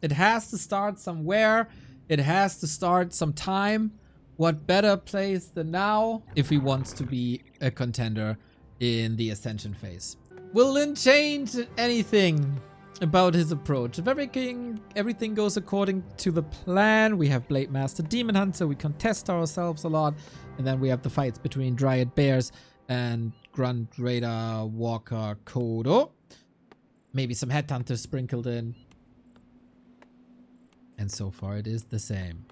It has to start somewhere. It has to start sometime. What better place than now if he wants to be a contender in the Ascension phase? Will Lin change anything about his approach? If everything goes according to the plan, we have Blade Master, Demon Hunter, we contest ourselves a lot, and then we have the fights between Dryad Bears and Grunt Raider, Walker, Kodo. Maybe some Headhunters sprinkled in. And so far it is the same.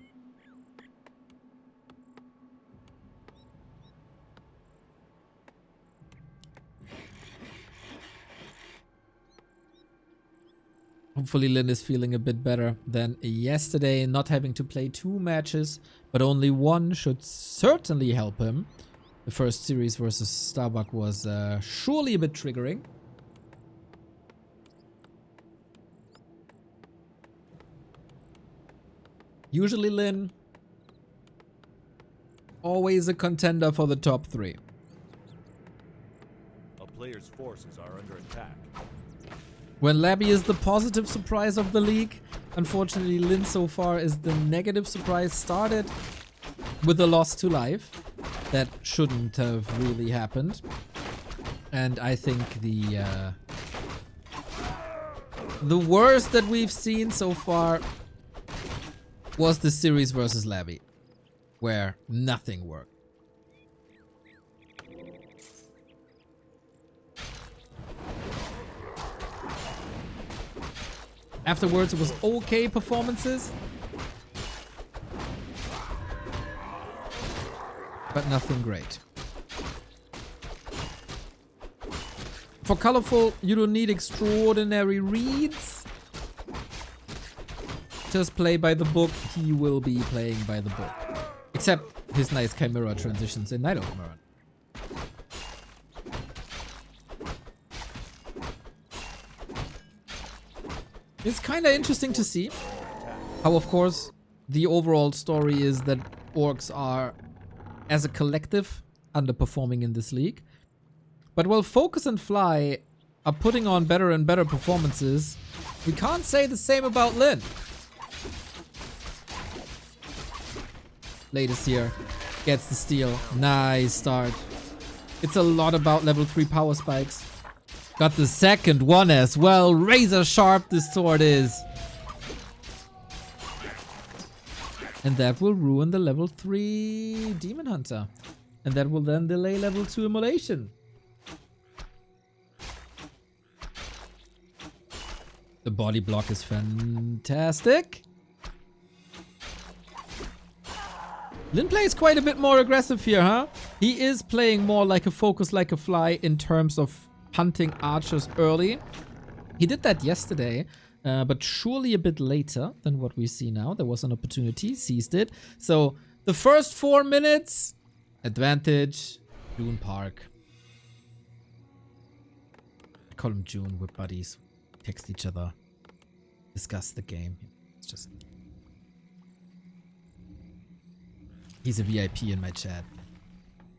Hopefully Lin is feeling a bit better than yesterday. Not having to play 2 matches, but only 1 should certainly help him. The first series versus Starbuck was surely a bit triggering. Usually Lin, always a contender for the top 3. A player's forces are under attack. When Labby is the positive surprise of the league, unfortunately Lin so far is the negative surprise. Started with a loss to life. That shouldn't have really happened. And I think the worst that we've seen so far was the series versus Labby, where nothing worked. Afterwards, it was okay performances, but nothing great. For Colorful, you don't need extraordinary reads. Just play by the book. He will be playing by the book. Except his nice Chimera transitions in Night of Mirror. It's kind of interesting to see how, of course, the overall story is that orcs are, as a collective, underperforming in this league. But while Focus and Fly are putting on better and better performances, we can't say the same about Lin. Latest here gets the steal. Nice start. It's a lot about level 3 power spikes. Got the second one as well. Razor sharp this sword is. And that will ruin the level 3 Demon Hunter. And that will then delay level 2 Immolation. The body block is fantastic. Lin plays quite a bit more aggressive here, huh? He is playing more like a Focus, like a Fly in terms of hunting archers early. He did that yesterday, but surely a bit later than what we see now. There was an opportunity, seized it. So the first 4 minutes, advantage, June Park. I call him June, we're buddies. Text each other, discuss the game. It's just... He's a VIP in my chat.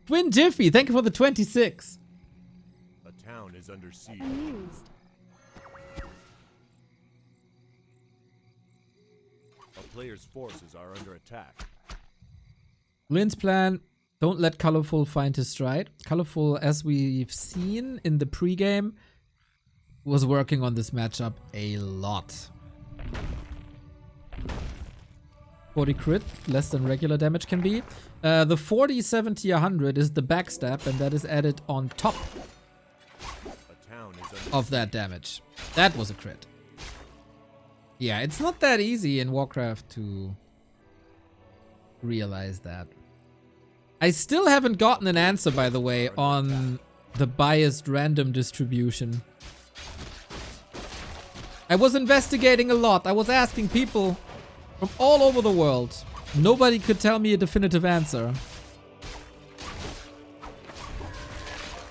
Twin Jiffy, thank you for the 26. Town is under siege. Amused. A player's forces are under attack. Lin's plan, don't let Colorful find his stride. Colorful, as we've seen in the pregame, was working on this matchup a lot. 40 crit, less than regular damage can be. The 40, 70, 100 is the backstab, and that is added on top of that damage. That was a crit. Yeah, it's not that easy in Warcraft to realize that. I still haven't gotten an answer, by the way, on the biased random distribution. I was investigating a lot. I was asking people from all over the world. Nobody could tell me a definitive answer.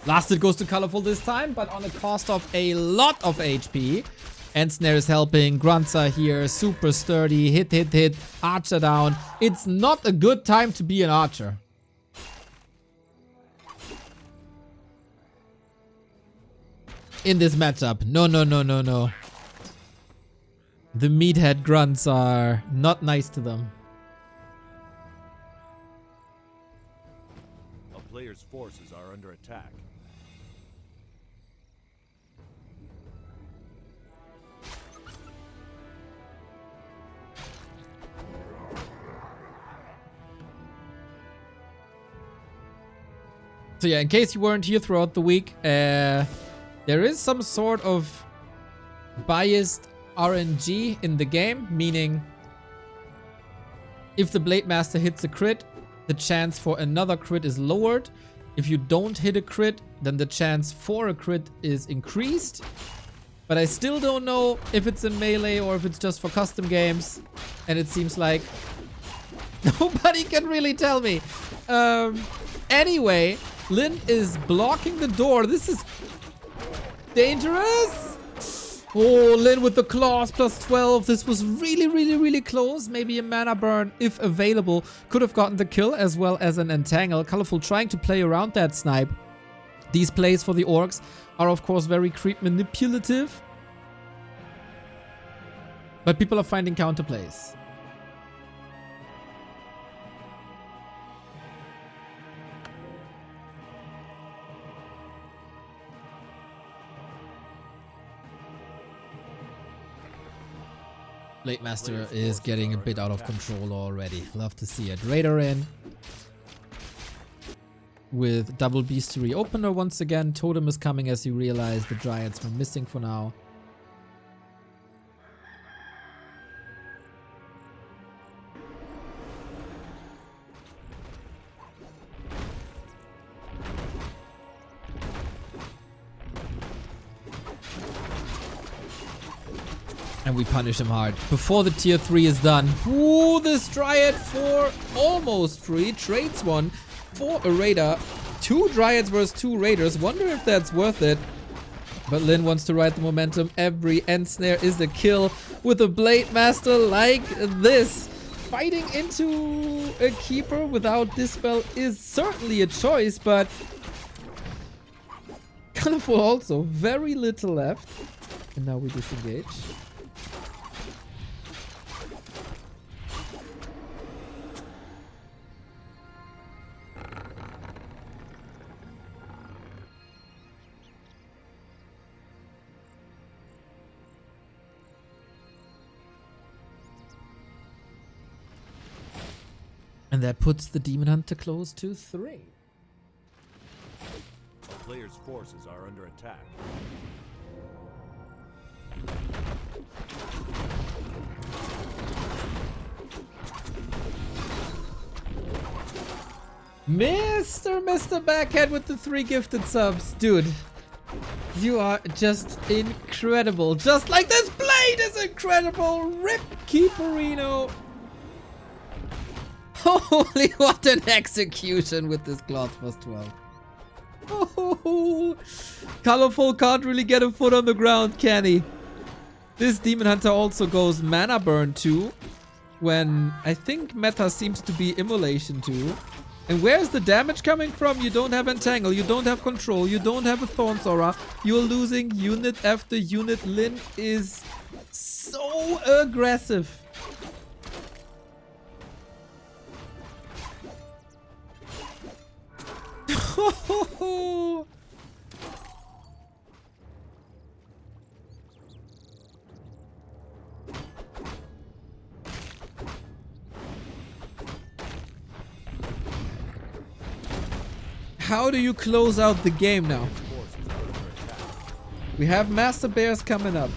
Last it goes to Colorful this time, but on the cost of a lot of HP. Ensnare is helping. Grunts are here. Super sturdy. Hit, hit, hit. Archer down. It's not a good time to be an archer. In this matchup. No, no, no, no, no. The meathead grunts are not nice to them. A player's forces are under attack. So yeah, in case you weren't here throughout the week, there is some sort of biased RNG in the game, meaning if the Blade Master hits a crit, the chance for another crit is lowered. If you don't hit a crit, then the chance for a crit is increased. But I still don't know if it's in melee or if it's just for custom games. And it seems like nobody can really tell me. Anyway, Lin is blocking the door. This is dangerous. Oh, Lin with the claws plus 12. This was really close. Maybe a mana burn, if available, could have gotten the kill as well as an entangle. Colorful trying to play around that snipe. These plays for the orcs are, of course, very creep manipulative. But people are finding counterplays. Blade Master is getting a bit out of control already. Love to see it. Raider in. With double beastery opener once again. Totem is coming as you realize the Dryads were missing for now. And we punish him hard before the tier 3 is done. Ooh, this Dryad for almost free. Trades one for a Raider. 2 Dryads versus 2 Raiders. Wonder if that's worth it. But Lin wants to ride the momentum. Every end snare is a kill with a Blade Master like this. Fighting into a keeper without Dispel is certainly a choice, but colorful also. Very little left. And now we disengage. And that puts the Demon Hunter close to 3. A player's forces are under attack. Mr. Backhead with the 3 gifted subs. Dude, you are just incredible. Just like this blade is incredible. Rip Keeperino. Holy, what an execution with this cloth plus 12. Oh, Colorful can't really get a foot on the ground, can he? This Demon Hunter also goes mana burn too, when I think meta seems to be immolation too. And where's the damage coming from? You don't have Entangle, you don't have Control, you don't have a Thorns Aura. You're losing unit after unit. Lin is so aggressive. How do you close out the game now? We have Master Bears coming up.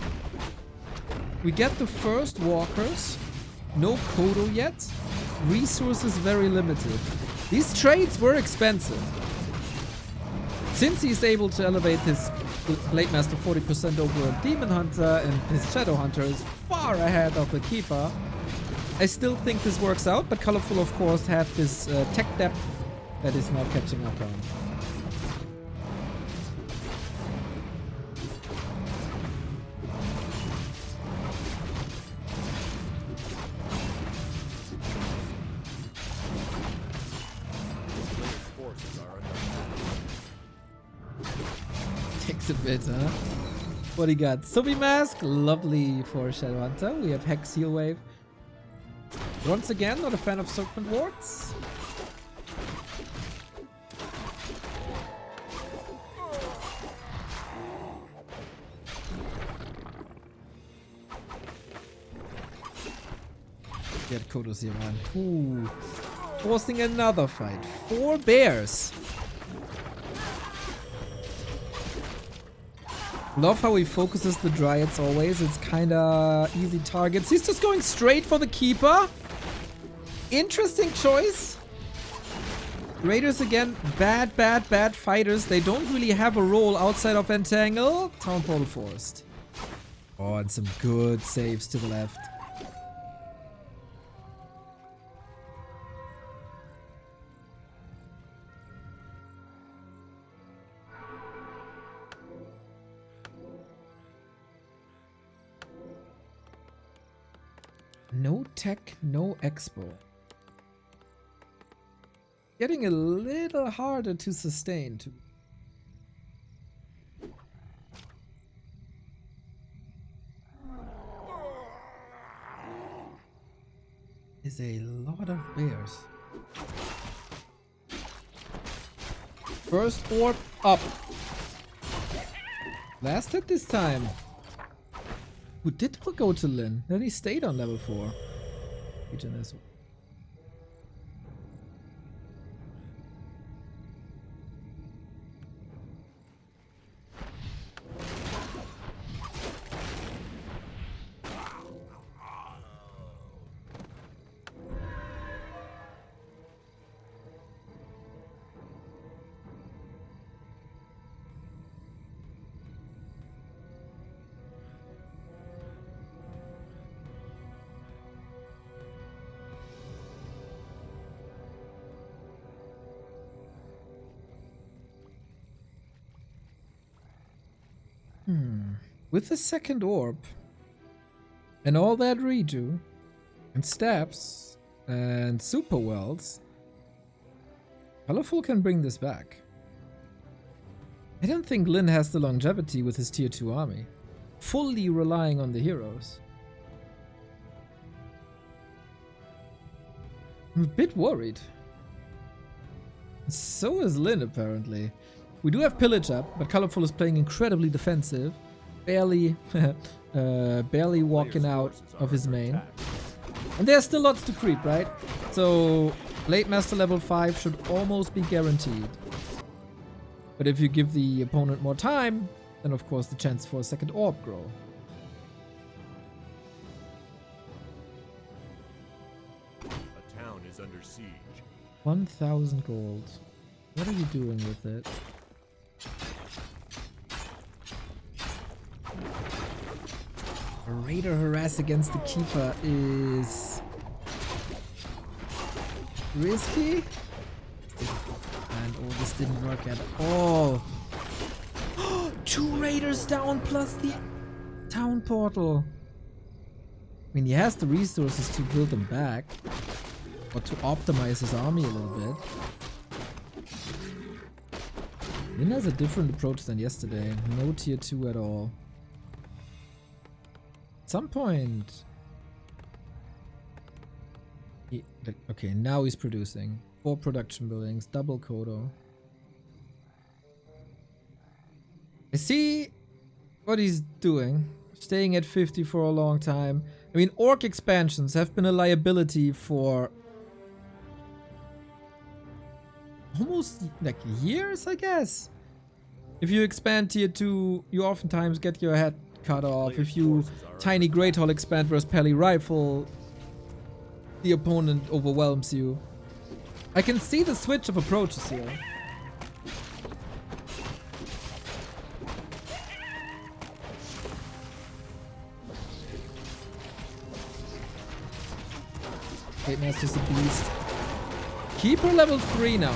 We get the first walkers. No Kodo yet. Resources very limited. These trades were expensive. Since he's able to elevate his Blade Master 40% over a Demon Hunter and his Shadow Hunter is far ahead of the Keeper, I still think this works out, but Colorful of course had this tech depth that is now catching up on. Takes a bit, huh? What do you got? Subi Mask, lovely for Shadowhunter. We have Hex Heal Wave. Once again, not a fan of Serpent Wards. Get Kodos here on. Ooh. Forcing another fight. 4 bears. Love how he focuses the Dryads always. It's kinda easy targets. He's just going straight for the Keeper. Interesting choice. Raiders again, bad fighters. They don't really have a role outside of Entangle. Town Portal forced. Oh, and some good saves to the left. No tech, no expo. Getting a little harder to sustain. Is a lot of bears. First orb up. Last hit this time. Who did go to Lin? Then he stayed on level 4. With the second orb and all that redo and stabs and super wells, Colorful can bring this back. I don't think Lin has the longevity with his tier 2 army, fully relying on the heroes. I'm a bit worried. So is Lin apparently. We do have Pillage up, but Colorful is playing incredibly defensive. Barely walking out of his main. And there's still lots to creep, right? So late master level 5 should almost be guaranteed. But if you give the opponent more time, then of course the chance for a second orb grow. A town is under siege. 1,000 gold. What are you doing with it? A Raider harass against the Keeper is risky. And oh, this didn't work at all. 2 Raiders down plus the town portal. I mean, he has the resources to build them back. Or to optimize his army a little bit. Lin has a different approach than yesterday. No tier 2 at all. At some point... okay, now he's producing. 4 production buildings, double Kodo. I see what he's doing. Staying at 50 for a long time. I mean, orc expansions have been a liability for... almost like years, I guess. If you expand tier 2, you oftentimes get your head cut off. If you tiny Great Hall expand versus Pally Rifle, the opponent overwhelms you. I can see the switch of approaches here. Great Master's a beast. Keeper level 3 now.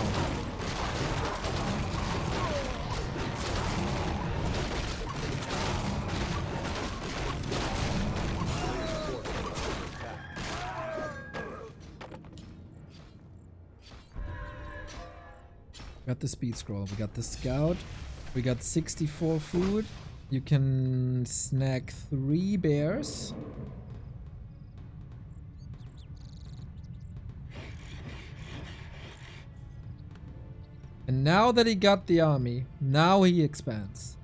Got the speed scroll, we got the scout, we got 64 food. You can snag 3 bears. And now that he got the army, now he expands.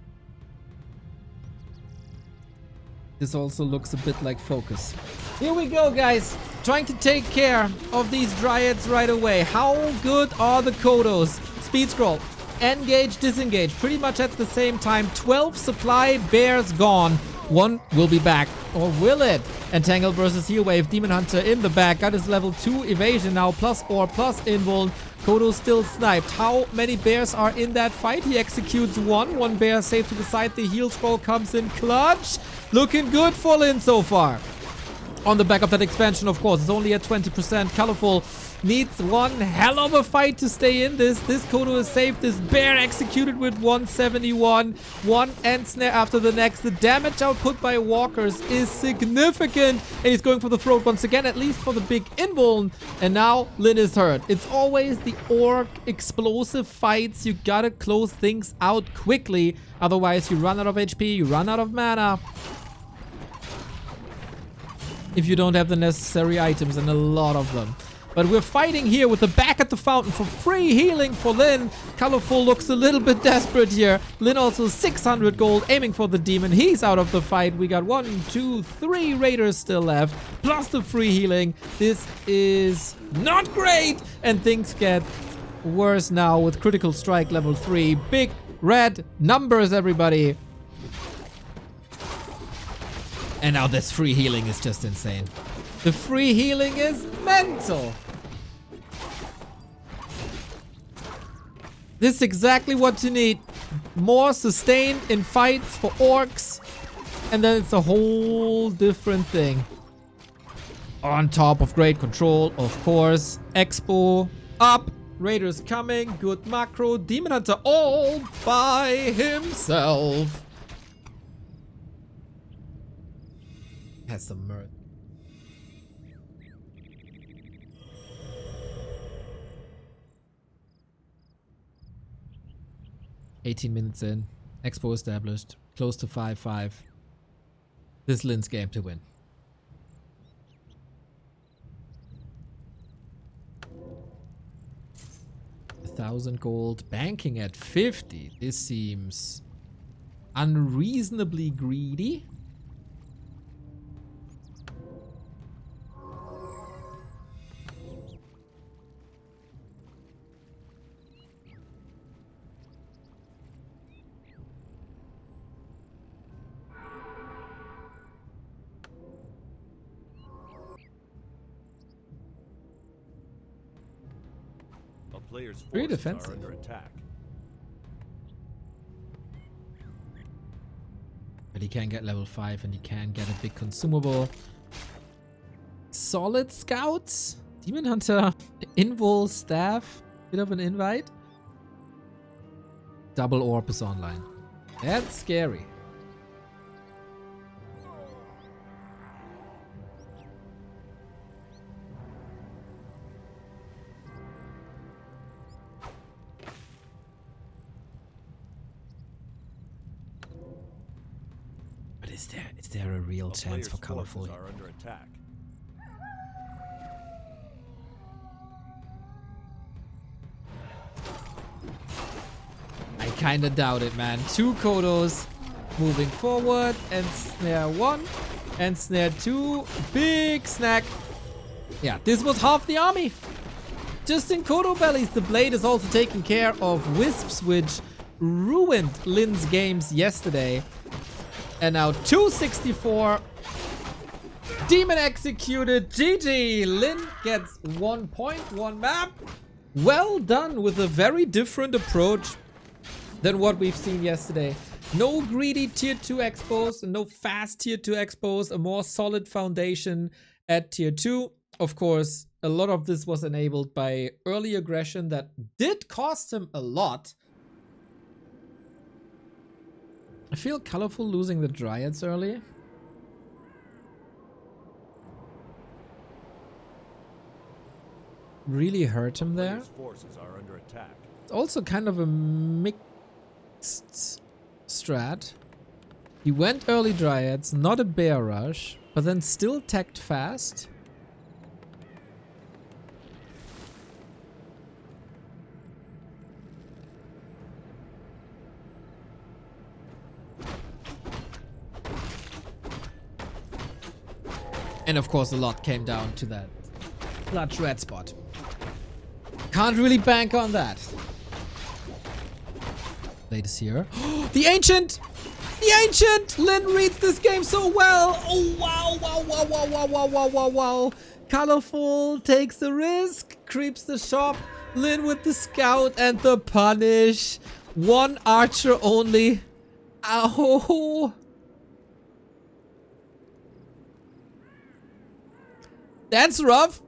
This also looks a bit like focus. Here we go, guys. Trying to take care of these dryads right away. How good are the Kodos? Speed scroll. Engage, disengage. Pretty much at the same time. 12 supply bears gone. 1 will be back. Or will it? Entangle versus Heal Wave. Demon Hunter in the back. Got his level 2 evasion now. Plus or plus invuln. Kodo still sniped. How many bears are in that fight? He executes 1. 1 bear safe to the side. The heal scroll comes in clutch. Looking good for Lin so far. On the back of that expansion, of course. It's only at 20%. Colorful needs one hell of a fight to stay in this. This Kodo is safe. This bear executed with 171. One end snare after the next. The damage output by walkers is significant. And he's going for the throat once again, at least for the big invuln. And now Lin is hurt. It's always the orc explosive fights. You gotta close things out quickly. Otherwise, you run out of HP, you run out of mana. If you don't have the necessary items, and a lot of them. But we're fighting here with the back at the fountain for free healing for Lin. Colorful looks a little bit desperate here. Lin also 600 gold, aiming for the demon. He's out of the fight. We got 1, 2, 3 raiders still left, plus the free healing. This is not great, and things get worse now with critical strike level 3. Big red numbers, everybody. And now this free healing is just insane. The free healing is mental. This is exactly what you need. More sustain in fights for orcs. And then it's a whole different thing. On top of great control, of course. Expo up. Raiders coming. Good macro. Demon Hunter all by himself. Has some mirth. $18 minutes in. Expo established. Close to 5-5. This is Lin's game to win. $1,000 gold. Banking at 50. This seems unreasonably greedy. Players' Very forces defensive. are under attack. But he can get level 5 and he can get a big consumable. Solid scouts. Demon Hunter. Invul staff. Bit of an invite. Double orb is online. That's scary. Is there a real chance for colorful? Are under attack. I kinda doubt it, man. 2 Kodos moving forward and snare 1 and snare 2. Big snack. Yeah, this was half the army. Just in Kodo bellies. The blade is also taking care of wisps, which ruined Lin's games yesterday. And now 264. Demon executed. GG. Lin gets 1 point, 1 map. Well done with a very different approach than what we've seen yesterday. No greedy tier 2 expos, no fast tier 2 expos, a more solid foundation at tier 2. Of course, a lot of this was enabled by early aggression that did cost him a lot. I feel colorful losing the dryads early. Really hurt him there. Forces are under attack. It's also kind of a mixed strat. He went early Dryads, not a bear rush, but then still teched fast. And of course a lot came down to that clutch red spot. Can't really bank on that. Blade is here. The Ancient! The Ancient! Lin reads this game so well! Oh wow, wow, wow, wow, wow, wow, wow, wow, wow. Colorful takes the risk, creeps the shop. Lin with the scout and the punish. One archer only. Ow! That's rough.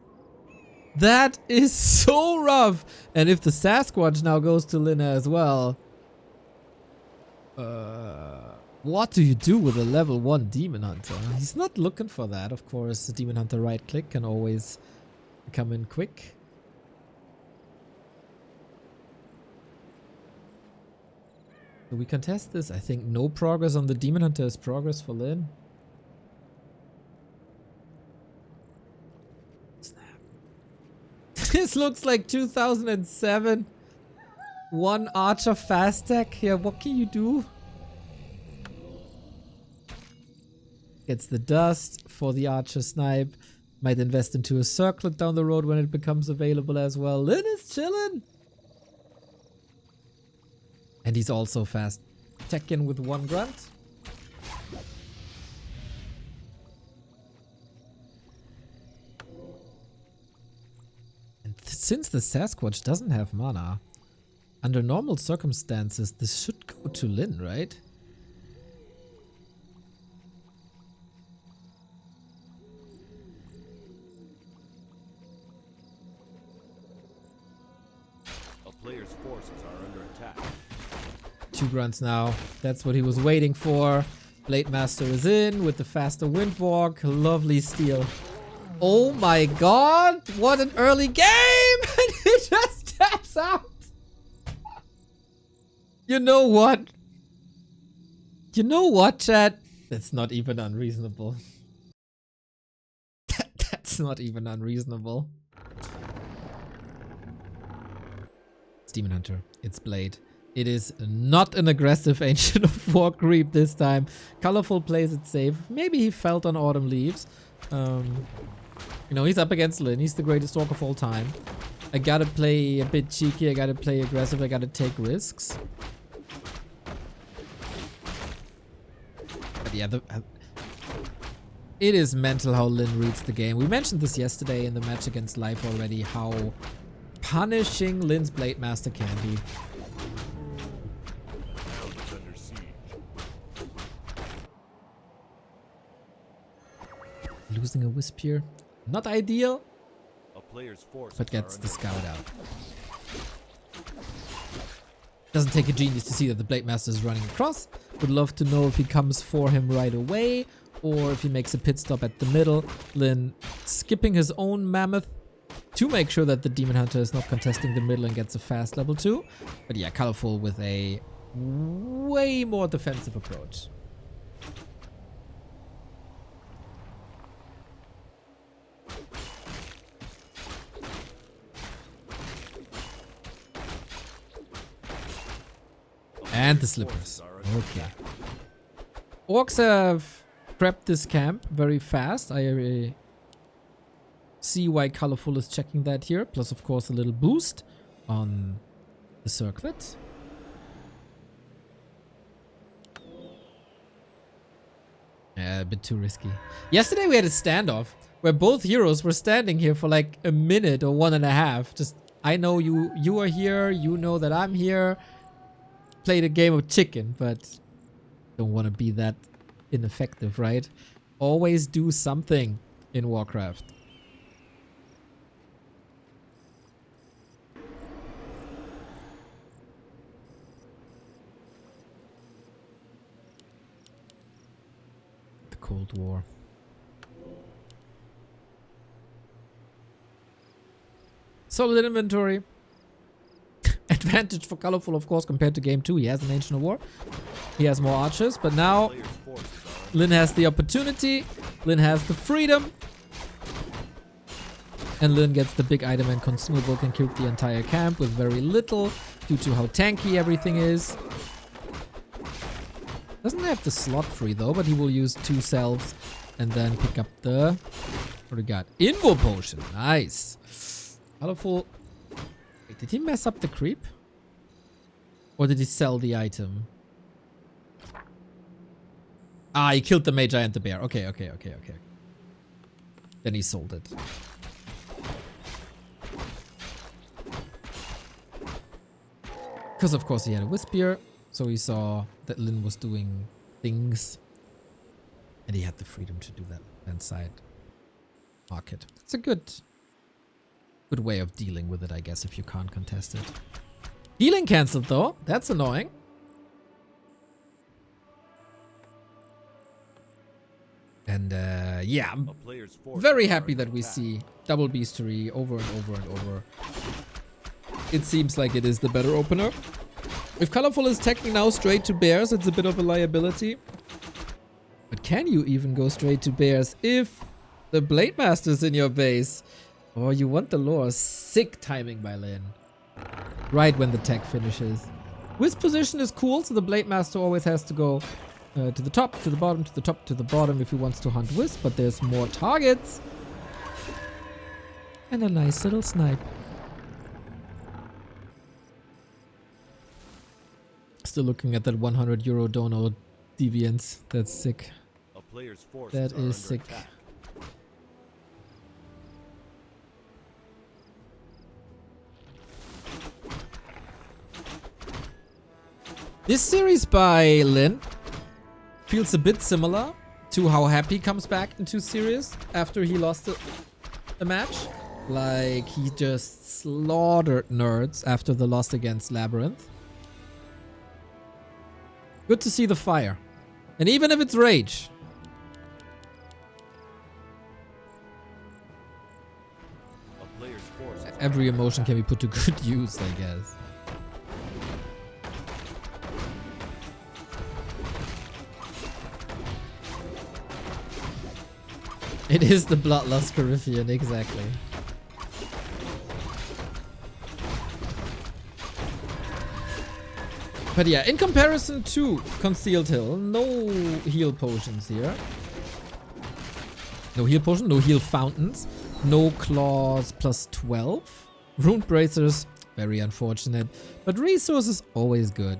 That is so rough. And if the Sasquatch now goes to Lina as well. What do you do with a level 1 Demon Hunter? He's not looking for that, of course. The Demon Hunter right click can always come in quick. Do we contest this? I think no progress on the Demon Hunter is progress for Lin. This looks like 2007. One archer fast tech. Yeah, what can you do? Gets the dust for the archer snipe. Might invest into a circlet down the road when it becomes available as well. Lin is chilling. And he's also fast teching with one grunt. Since the Sasquatch doesn't have mana, under normal circumstances, this should go to Lin, right? A player's forces are under attack. 2 grunts now. That's what he was waiting for. Blade Master is in with the faster Windwalk. Lovely steal. Oh my god, what an early game! And he just taps out. You know what? You know what, chat? That's not even unreasonable. That's not even unreasonable. It's Demon Hunter. It's Blade. It is not an aggressive Ancient of War creep this time. Colorful plays it safe. Maybe he felt on Autumn Leaves. You know, he's up against Lin. He's the greatest orc of all time. I gotta play a bit cheeky. I gotta play aggressive. I gotta take risks. But yeah, it is mental how Lin reads the game. We mentioned this yesterday in the match against Life already, how punishing Lin's Blade Master can be. Under siege. Losing a Wisp here. Not ideal, A player's forces but gets are the under scout out. Doesn't take a genius to see that the Blade Master is running across. Would love to know if he comes for him right away or if he makes a pit stop at the middle. Lin skipping his own Mammoth to make sure that the Demon Hunter is not contesting the middle and gets a fast level 2. But yeah, Colorful with a way more defensive approach. And the slippers. Okay. Orcs have prepped this camp very fast. I see why Colorful is checking that here. Plus, of course, a little boost on the circlet. Yeah, a bit too risky. Yesterday we had a standoff where both heroes were standing here for like a minute or 1.5. Just, I know you are here, you know that I'm here. Played a game of chicken, but don't want to be that ineffective, right? Always do something in Warcraft. The Cold War. Solid inventory. Advantage for Colorful, of course, compared to game 2. He has an Ancient of War. He has more archers, but now Lin has the opportunity. Lin has the freedom. And Lin gets the big item and consumable, can kill the entire camp with very little due to how tanky everything is. Doesn't have the slot free though, but he will use 2 cells and then pick up the... What do we got? Invo potion. Nice. Colorful. Wait, did he mess up the creep? Or did he sell the item? Ah, he killed the Magi and the bear. Okay. Then he sold it. Because of course he had a Wispier, so he saw that Lin was doing things. And he had the freedom to do that inside market. It's a good way of dealing with it, I guess, if you can't contest it. Healing cancelled though. That's annoying. And yeah, I'm very happy that we see double beastery over and over and over. It seems like it is the better opener. If Colorful is teching now straight to bears, it's a bit of a liability. But can you even go straight to bears if the Blade Master's in your base? Oh, you want the lore. Sick timing by Lin. Right when the tech finishes. Wisp position is cool, so the Blade Master always has to go to the top, to the bottom, to the top, to the bottom if he wants to hunt Wisp, but there's more targets. And a nice little snipe. Still looking at that 100 euro dono deviance. That's sick. That is sick. This series by Lin feels a bit similar to how Happy comes back into series after he lost a match. Like, he just slaughtered nerds after the loss against Labyrinth. Good to see the fire. And even if it's rage. Every emotion can be put to good use, I guess. It is the Bloodlust Coryphean, exactly. But yeah, in comparison to Concealed Hill, no heal potions here. No heal potion, no heal fountains. No claws plus 12. Rune bracers, very unfortunate. But resources, always good.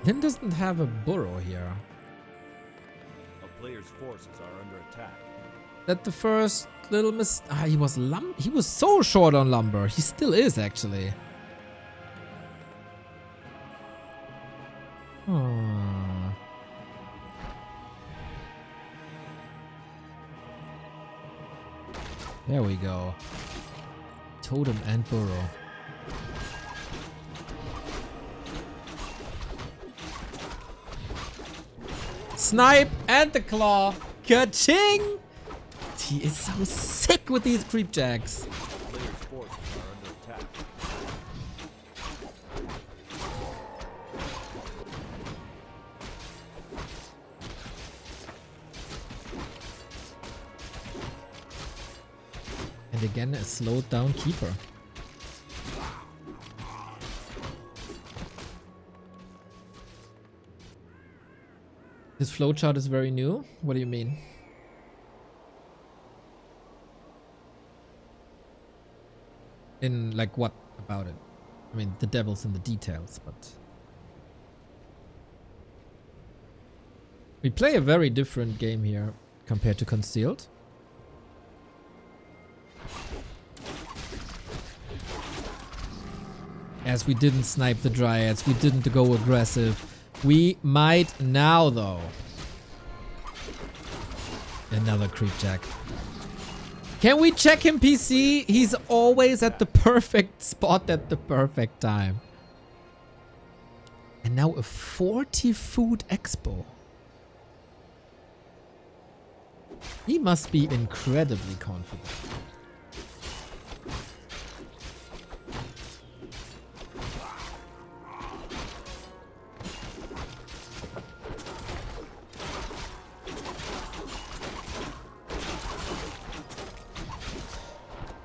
Lin doesn't have a burrow here. A player's forces are under attack. That the first little he was so short on lumber. He still is, actually. Aww. There we go. Totem and burrow. Snipe and the claw. Ka-ching! He is so sick with these creep jacks. Player's forces are under attack. And again, a slowed down keeper. This flowchart is very new. What do you mean? In like what about it? I mean, the devil's in the details, but we play a very different game here compared to Concealed. As we didn't snipe the Dryads, we didn't go aggressive. We might now, though. Another creep jack. Can we check him, PC? He's always at the perfect spot at the perfect time. And now a 40 food expo. He must be incredibly confident.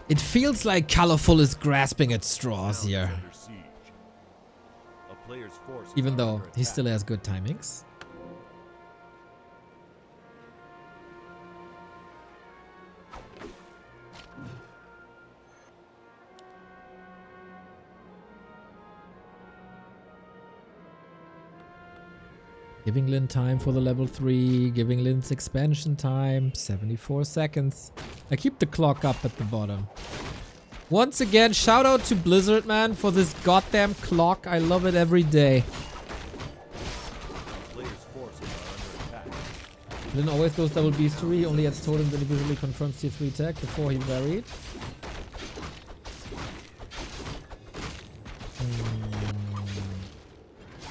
It feels like Colorful is grasping at straws Town is here. under siege. A player's forces Even are though under he attack. still has good timings. Giving Lin time for the level 3, giving Lin's expansion time, 74 seconds. I keep the clock up at the bottom. Once again, shout out to Blizzard, man, for this goddamn clock. I love it every day. A player's forces are under attack. Lin always goes double beastery, only adds totems and visually confirms tier 3 tech before he varied.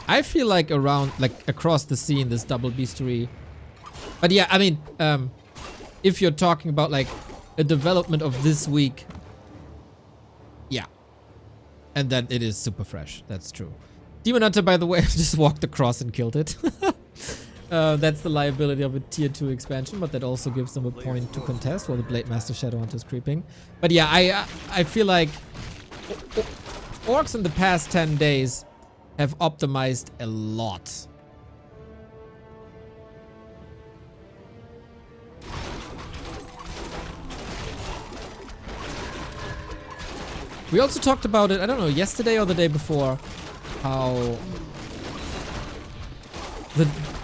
I feel like around, like across the scene, this double beastery. But yeah, I mean, if you're talking about like a development of this week, yeah. And then it is super fresh. That's true. Demon Hunter, by the way, just walked across and killed it. That's the liability of a tier 2 expansion, but that also gives them a point to contest while the Blade Master Shadowhunter is creeping. But yeah, I feel like orcs in the past 10 days have optimized a lot. We also talked about it, I don't know, yesterday or the day before, how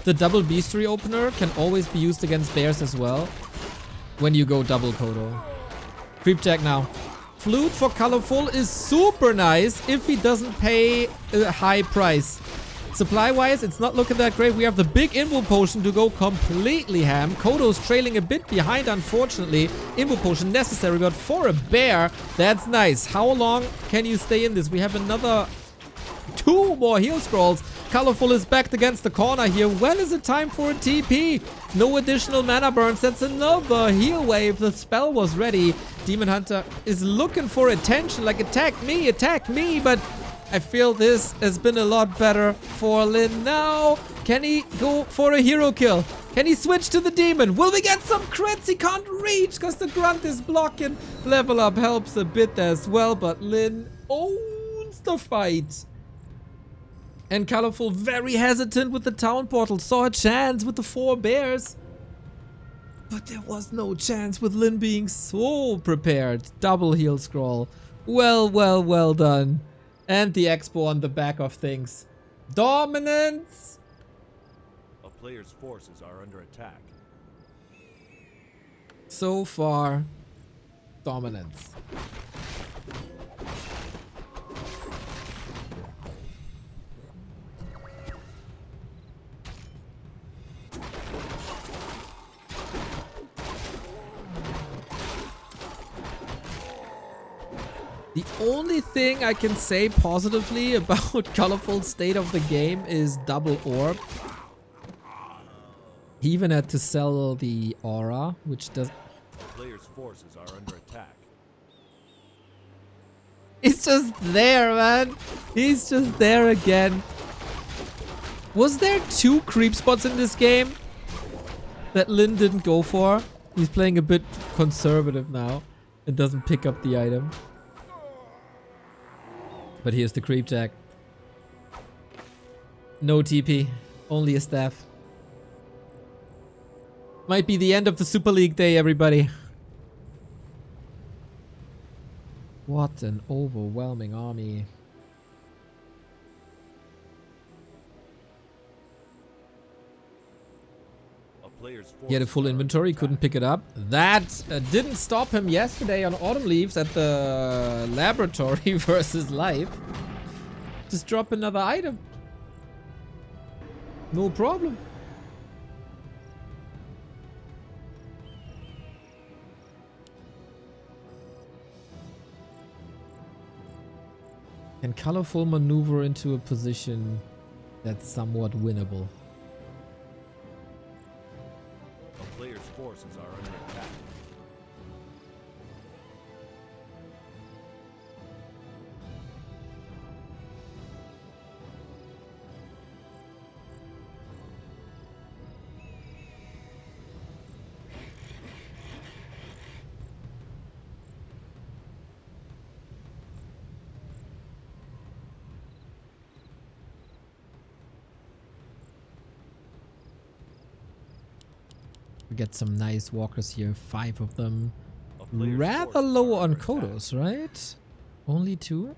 the double beastery opener can always be used against bears as well when you go double Kodo. Creep tag now. Flute for Colorful is super nice if he doesn't pay a high price. Supply-wise, it's not looking that great. We have the big Invo Potion to go completely ham. Kodo's trailing a bit behind, unfortunately. Invo Potion necessary, but for a bear, that's nice. How long can you stay in this? We have another 2 more heal scrolls. Colorful is backed against the corner here. When is it time for a TP? No additional mana burns. That's another heal wave. The spell was ready. Demon Hunter is looking for attention, like attack me, but I feel this has been a lot better for Lin now. Can he go for a hero kill? Can he switch to the demon? Will we get some crits? He can't reach because the grunt is blocking. Level up helps a bit as well, but Lin owns the fight. And Colorful very hesitant with the town portal. Saw a chance with the 4 bears. But there was no chance with Lin being so prepared. Double heal scroll. Well done. And the expo on the back of things. Dominance! A player's forces are under attack. So far, dominance. The only thing I can say positively about Colorful's state of the game is double orb. He even had to sell the aura, which does... A player's forces are under attack. He's just there, man. He's just there again. Was there 2 creep spots in this game that Lin didn't go for? He's playing a bit conservative now and doesn't pick up the item. But here's the creep tag. No TP, only a staff. Might be the end of the Super League day, everybody. What an overwhelming army. He had a full inventory, couldn't pick it up. That didn't stop him yesterday on Autumn Leaves at the laboratory versus live. Just drop another item. No problem. Can Colorful maneuver into a position that's somewhat winnable? A player's forces are under attack. We get some nice walkers here. 5 of them. A player's Rather forces low are on under attack. Kodos, right? Only 2?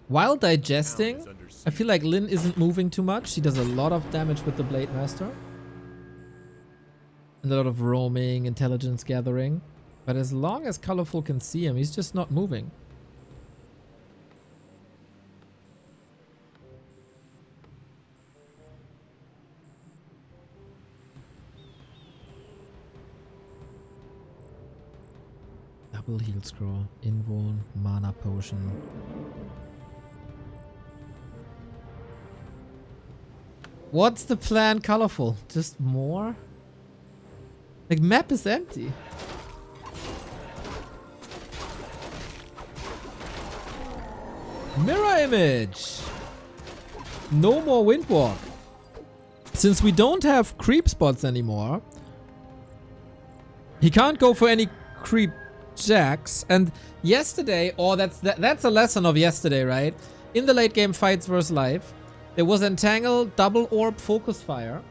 While digesting, Town is under I feel like Lin isn't moving too much. She does a lot of damage with the Blade Master. And a lot of roaming, intelligence gathering. But as long as Colorful can see him, he's just not moving. Double heal scroll, invuln, mana potion. What's the plan, Colorful? Just more? Like, map is empty. Mirror image. No more windwalk. Since we don't have creep spots anymore, he can't go for any creep jacks. And yesterday, or that's a lesson of yesterday, right? In the late game fights versus life, there was Entangle, double orb focus fire,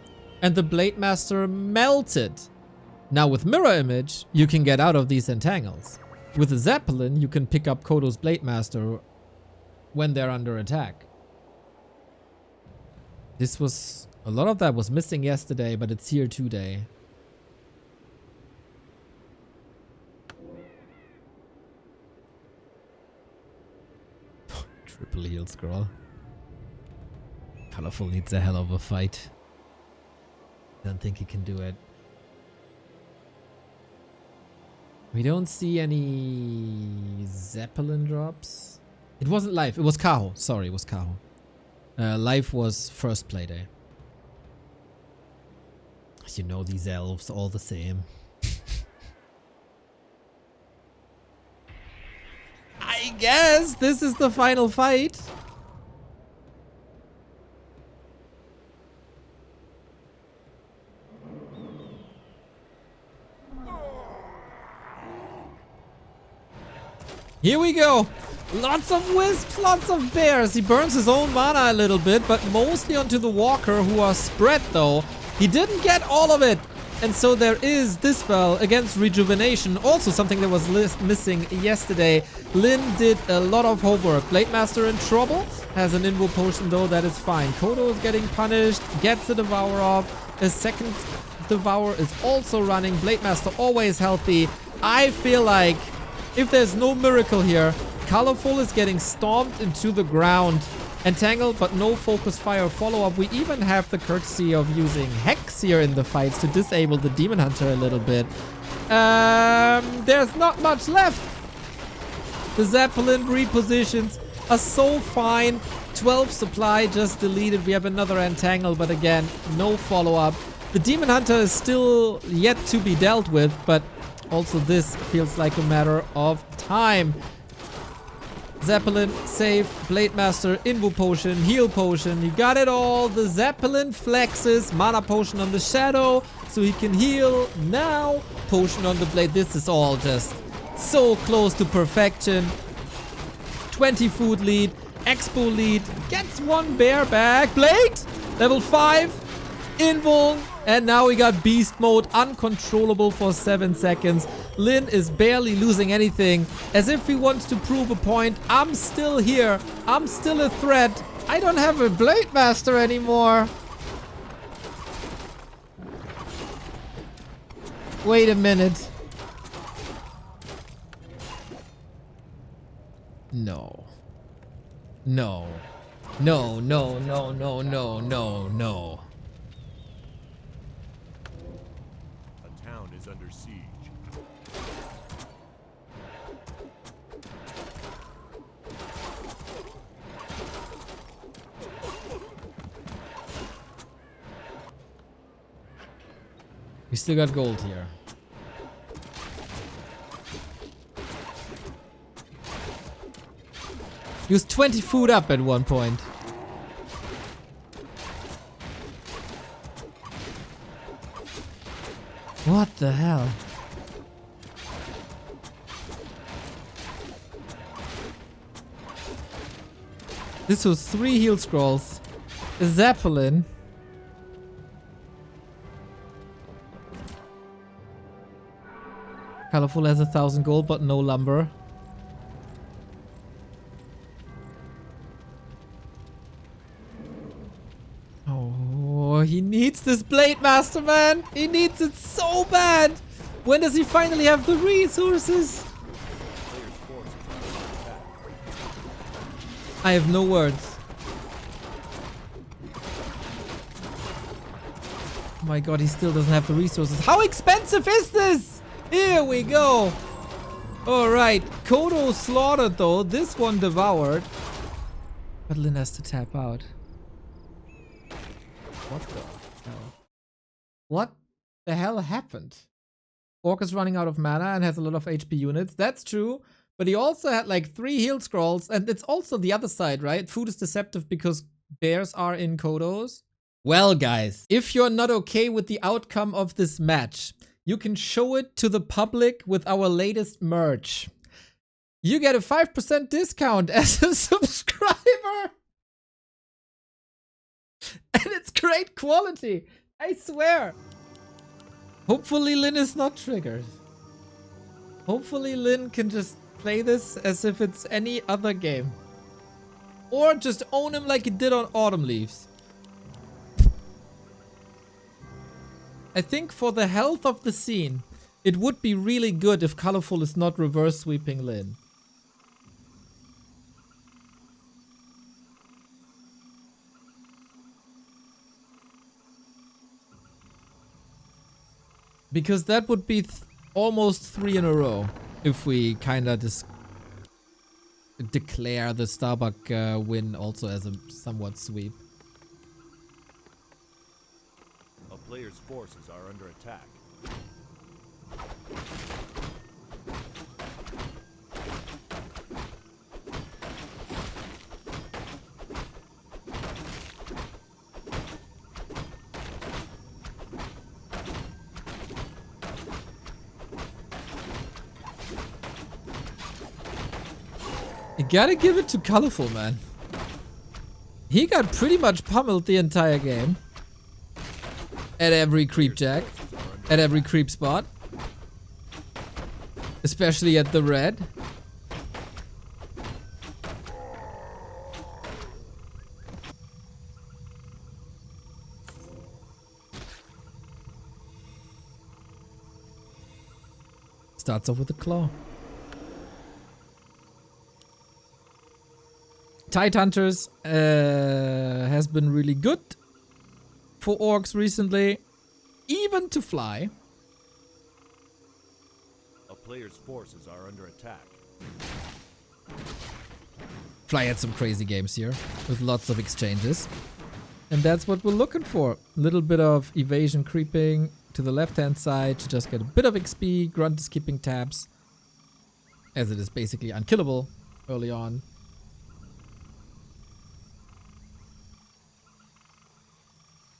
and the Blade Master melted. Now with Mirror Image, you can get out of these entangles. With the Zeppelin, you can pick up Kodo's Blade Master when they're under attack. This was... a lot of that was missing yesterday, but it's here today. Triple heal scroll. Colorful needs a hell of a fight. Don't think he can do it. We don't see any Zeppelin drops. It wasn't live. It was Kaho. Sorry, it was Kaho. Live was first play day. You know these elves all the same. I guess this is the final fight. Here we go. Lots of wisps, lots of bears. He burns his own mana a little bit, but mostly onto the walker who are spread though. He didn't get all of it. And so there is this spell against rejuvenation. Also something that was missing yesterday. Lin did a lot of homework. Blade Master in trouble. Has an invo potion though, that is fine. Kodo is getting punished. Gets the Devour off. A second Devour is also running. Blade Master always healthy. I feel like if there's no miracle here, Colorful is getting stomped into the ground. Entangled, but no focus fire follow-up. We even have the courtesy of using Hex here in the fights to disable the Demon Hunter a little bit. There's not much left. The Zeppelin repositions are so fine. 12 supply just deleted. We have another Entangle, but again, no follow-up. The Demon Hunter is still yet to be dealt with, but also this feels like a matter of time. Zeppelin, save, Blade Master, Invo Potion, Heal Potion. You got it all. The Zeppelin flexes. Mana Potion on the Shadow so he can heal. Now, Potion on the Blade. This is all just so close to perfection. 20 food lead. Expo lead. Gets one bear back. Blade, level 5. Invuln. And now we got Beast Mode, uncontrollable for 7 seconds. Lin is barely losing anything, as if he wants to prove a point. I'm still here. I'm still a threat. I don't have a Blade Master anymore. Wait a minute. No. No. No, no, no, no, no, no, no. Is under siege. We still got gold here. He was 20 food up at one point. What the hell? This was 3 heal scrolls. A Zeppelin. Colorful has 1,000 gold, but no lumber. Oh, he needs this Blade Master, man. He needs it so bad. When does he finally have the resources? I have no words. Oh my god, he still doesn't have the resources. How expensive is this? Here we go. Alright, Kodo slaughtered though. This one devoured. But Lin has to tap out. What the hell? What the hell happened? Orc is running out of mana and has a lot of HP units. That's true. But he also had like 3 heal scrolls. And it's also the other side, right? Food is deceptive because bears are in Kodos. Well, guys, if you're not okay with the outcome of this match, you can show it to the public with our latest merch. You get a 5% discount as a subscriber. And it's great quality. I swear. Hopefully Lin is not triggered. Hopefully Lin can just play this as if it's any other game. Or just own him like he did on Autumn Leaves. I think for the health of the scene, it would be really good if Colorful is not reverse sweeping Lin. Because that would be almost 3 in a row if we kinda declare the Starbuck win also as a somewhat sweep. A player's forces are under attack. You gotta give it to Colorful, man. He got pretty much pummeled the entire game. At every creep jack. At every creep spot. Especially at the red. Starts off with a claw. Tide Hunters has been really good for orcs recently, even to fly. A player's forces are under attack. Fly had some crazy games here with lots of exchanges. And that's what we're looking for. A little bit of evasion creeping to the left-hand side to just get a bit of XP. Grunt is keeping tabs, as it is basically unkillable early on.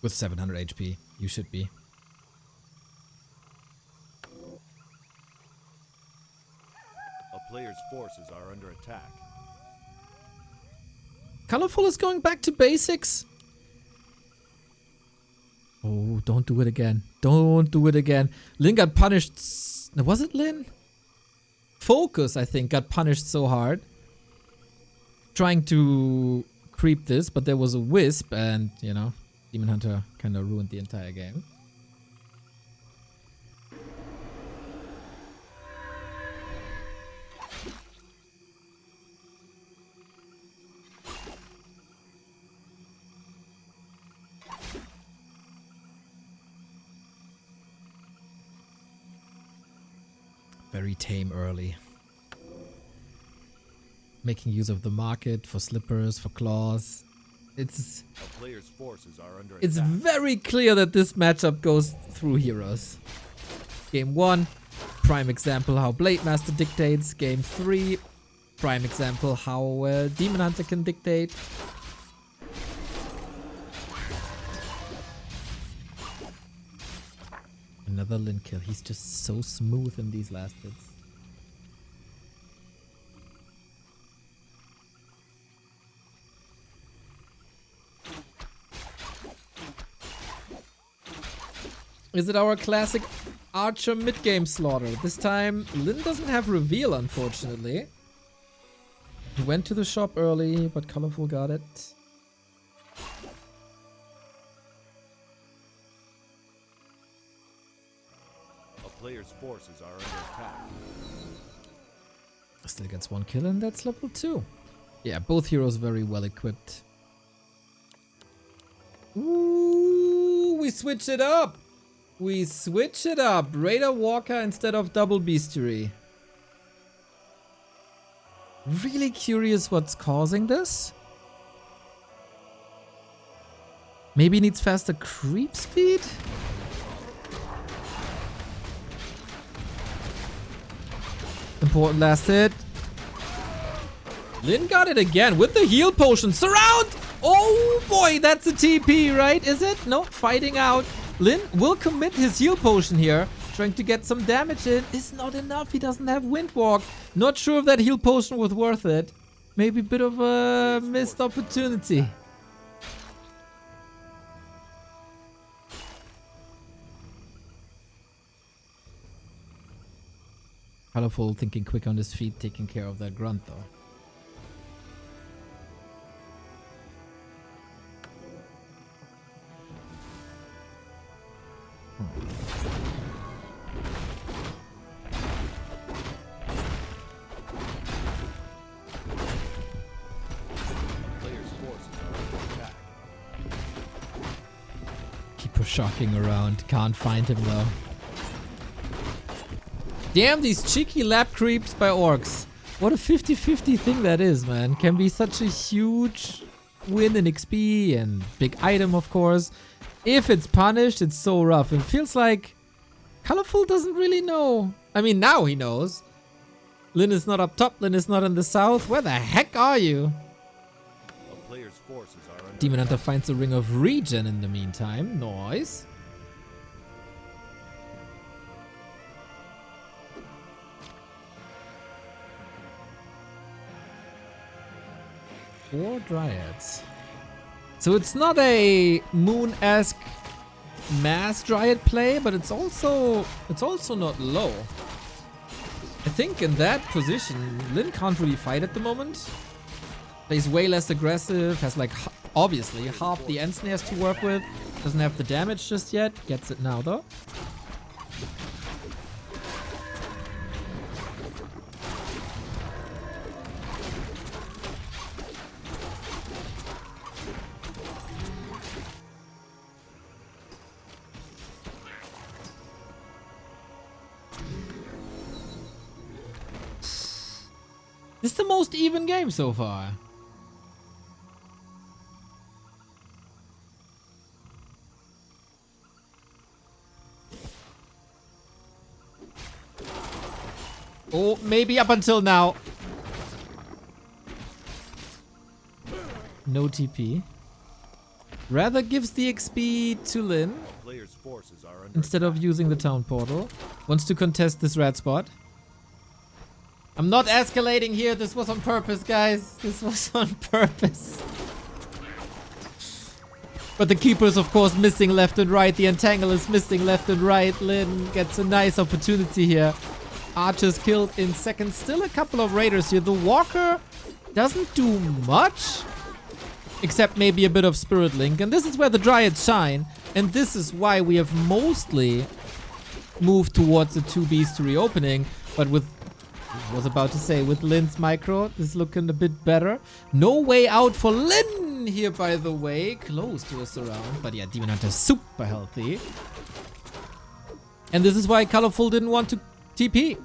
With 700 HP, you should be. A player's forces are under attack. Colorful is going back to basics. Oh, don't do it again. Don't do it again. Lin got punished. Was it Lin? Focus, I think, got punished so hard. Trying to creep this, but there was a wisp and, you know, Demon Hunter kind of ruined the entire game. Very tame early. Making use of the market for slippers, for claws. It's A player's forces are under It's attack. very clear that this matchup goes through heroes. Game 1, prime example how Blade Master dictates. Game 3, prime example how Demon Hunter can dictate. Another Lin kill. He's just so smooth in these last hits. Is it our classic Archer mid-game slaughter? This time, Lin doesn't have reveal, unfortunately. He went to the shop early, but Colorful got it. A player's forces are under attack. Still gets 1 kill, and that's level 2. Yeah, both heroes very well equipped. Ooh, we switch it up. We switch it up. Raider Walker instead of double bestiary. Really curious what's causing this. Maybe needs faster creep speed? Important last hit. Lin got it again with the heal potion. Surround! Oh boy, that's a TP, right? Is it? No, fighting out. Lin will commit his heal potion here. Trying to get some damage in. Is not enough. He doesn't have Windwalk. Not sure if that heal potion was worth it. Maybe a bit of a missed opportunity. Colorful thinking quick on his feet, taking care of that grunt though. Keeper shocking around. Can't find him though. Damn, these cheeky lap creeps by orcs. What a 50-50 thing that is, man. Can be such a huge win in XP and big item, of course. If it's punished, it's so rough. It feels like Colorful doesn't really know. I mean, now he knows. Lin is not up top. Lin is not in the south. Where the heck are you? A player's forces are under Demon Hunter finds a ring of regen in the meantime. Nice. Four dryads. So it's not a moon-esque mass dryad play, but it's also not low. I think in that position, Lin can't really fight at the moment. Plays way less aggressive, has like obviously half the end snares to work with. Doesn't have the damage just yet. Gets it now though. This is the most even game so far. Oh, maybe up until now. No TP. Rather gives the XP to Lin player's forces are under instead of using the town portal. Wants to contest this red spot. I'm not escalating here. This was on purpose, guys. This was on purpose. But the keeper is, of course, missing left and right. The entangle is missing left and right. Lin gets a nice opportunity here. Archers killed in seconds. Still a couple of raiders here. The Walker doesn't do much. Except maybe a bit of Spirit Link. And this is where the Dryads shine. And this is why we have mostly moved towards the 2 bestiary opening. But with... I was about to say, with Lin's micro, this is looking a bit better. No way out for Lin here, by the way. Close to a surround. But yeah, Demon Hunter super healthy. And this is why Colorful didn't want to TP.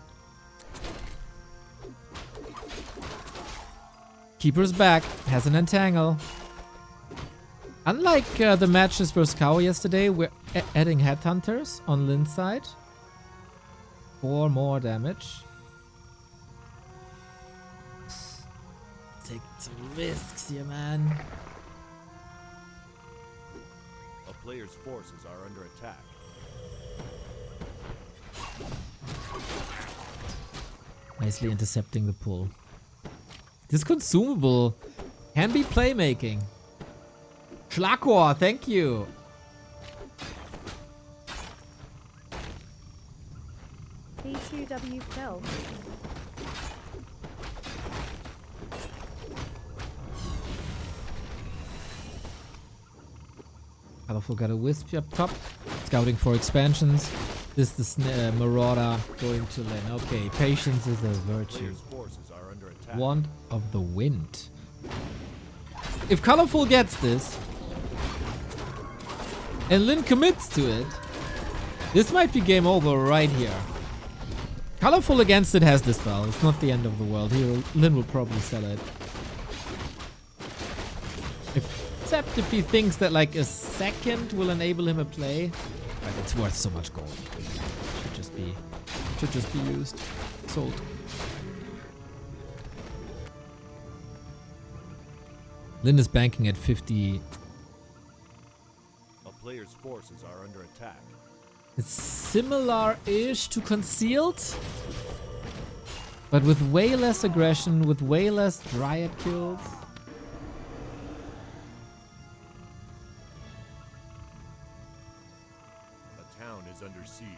Keeper's back. Has an entangle. Unlike the matches versus Cow yesterday, we're adding Headhunters on Lin's side. 4 more damage. Take some risks here, man. a player's forces are under attack. Nicely intercepting the pull. This consumable can be playmaking. Schlakor, thank you. V2W kill. Colorful got a Wisp up top. Scouting for expansions. This is Marauder going to Lin. Okay, patience is a virtue. Players' forces are under attack. Wand of the Wind. If Colorful gets this, and Lin commits to it, this might be game over right here. Colorful against it has this spell. It's not the end of the world. Lin will probably sell it. Except if he thinks that like a second will enable him a play. But it's worth so much gold. Should just be used. Sold. Lin is banking at 50. A player's forces are under attack. It's similar-ish to Concealed, but with way less aggression, with way less Dryad kills. A town is under siege.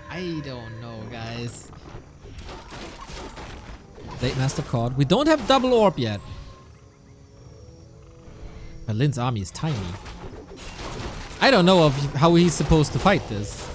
I don't know, guys. Late Master card. We don't have double orb yet. But Lin's army is tiny. I don't know how he's supposed to fight this.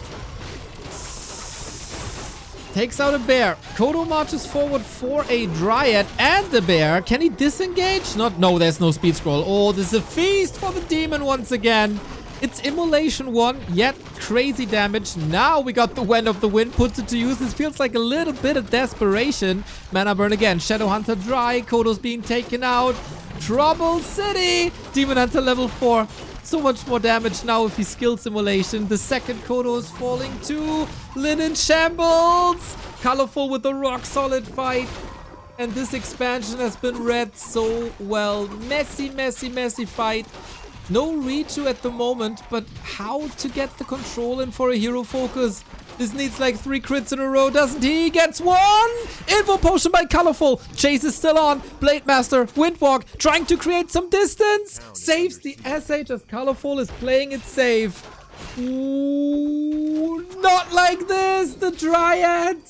Takes out a bear. Kodo marches forward for a Dryad and the bear. Can he disengage? No, there's no speed scroll. Oh, this is a feast for the demon once again. It's Immolation 1, yet crazy damage. Now we got the Wand of the Wind, puts it to use. This feels like a little bit of desperation. Mana burn again. Shadow Hunter dry. Kodo's being taken out. Trouble City. Demon Hunter level 4. So much more damage now if he skills Immolation. The second Kodo is falling too. Lin in shambles. Colorful with a rock solid fight. And this expansion has been read so well. Messy, messy, messy fight. No Richu at the moment, but how to get the control in for a hero focus? This needs like 3 crits in a row, doesn't he? He gets 1! Info potion by Colorful. Chase is still on. Blade Master, Windwalk, trying to create some distance. Saves the SH as Colorful is playing it safe. Ooh, not like this, the Dryad.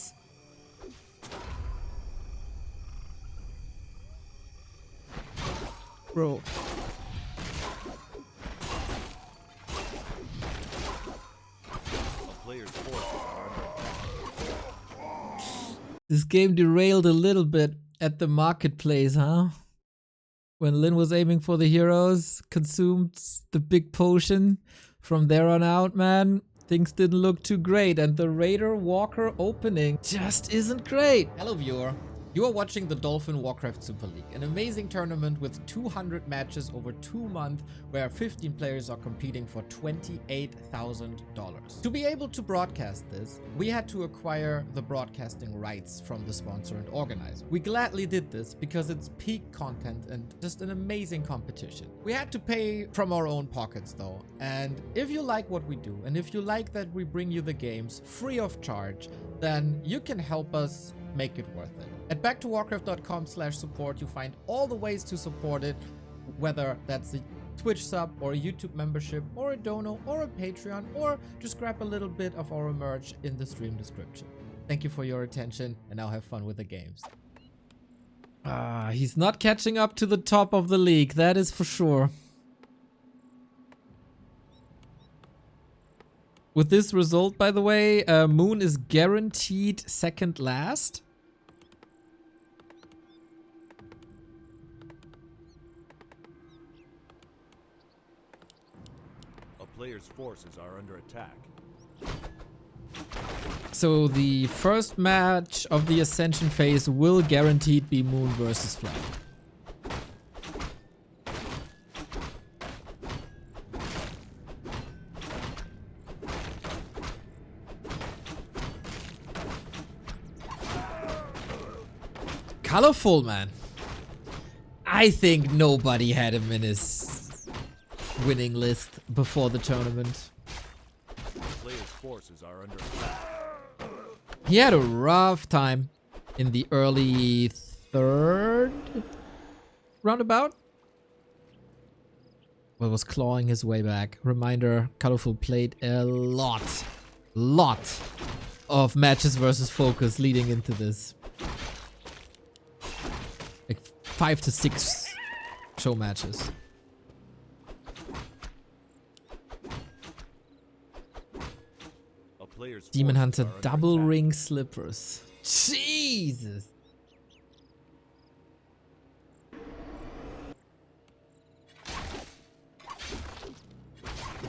Bro. This game derailed a little bit at the marketplace, huh? When Lin was aiming for the heroes, consumed the big potion. From there on out, man, things didn't look too great. And the Raider Walker opening just isn't great. Hello, viewer. You are watching the Dolphin Warcraft Super League, an amazing tournament with 200 matches over 2 months where 15 players are competing for $28,000. To be able to broadcast this, we had to acquire the broadcasting rights from the sponsor and organizer. We gladly did this because it's peak content and just an amazing competition. We had to pay from our own pockets though, and if you like what we do and if you like that we bring you the games free of charge, then you can help us make it worth it. At backtowarcraft.com/support, you find all the ways to support it, whether that's a Twitch sub or a YouTube membership or a dono or a Patreon, or just grab a little bit of our merch in the stream description. Thank you for your attention, and now have fun with the games. He's not catching up to the top of the league, that is for sure. With this result, by the way, Moon is guaranteed second last. A player's forces are under attack. So the first match of the Ascension phase will guaranteed be Moon versus Flag. Colorful, man. I think nobody had him in his winning list before the tournament. Players' forces are under attack. He had a rough time in the early third roundabout. But was clawing his way back. Reminder, Colorful played a lot lot of matches versus focus leading into this. Like 5 to 6 show matches. Demon Hunter double ring slippers. Jesus.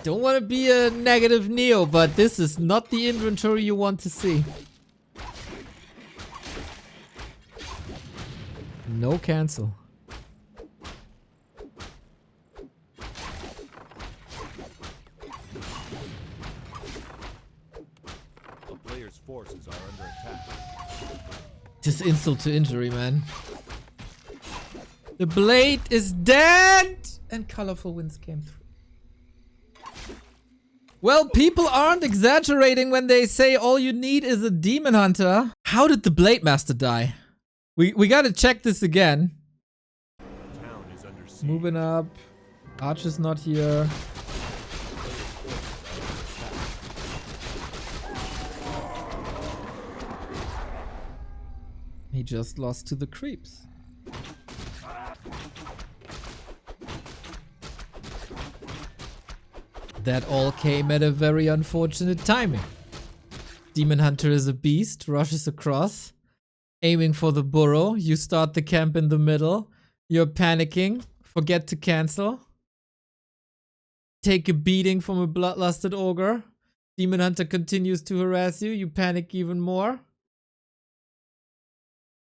Don't want to be a negative Neo, but this is not the inventory you want to see. No cancel. A player's forces are under attack. Just insult to injury, man. The blade is dead! And colorful winds came through. Well, people aren't exaggerating when they say all you need is a Demon Hunter. How did the Blade Master die? We gotta check this again. The town is under siege. Moving up. Archer's not here. He just lost to the creeps. That all came at a very unfortunate timing. Demon Hunter is a beast, rushes across, aiming for the burrow. You start the camp in the middle. You're panicking, forget to cancel. Take a beating from a bloodlusted ogre. Demon Hunter continues to harass you. You panic even more.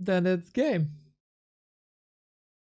Then it's game.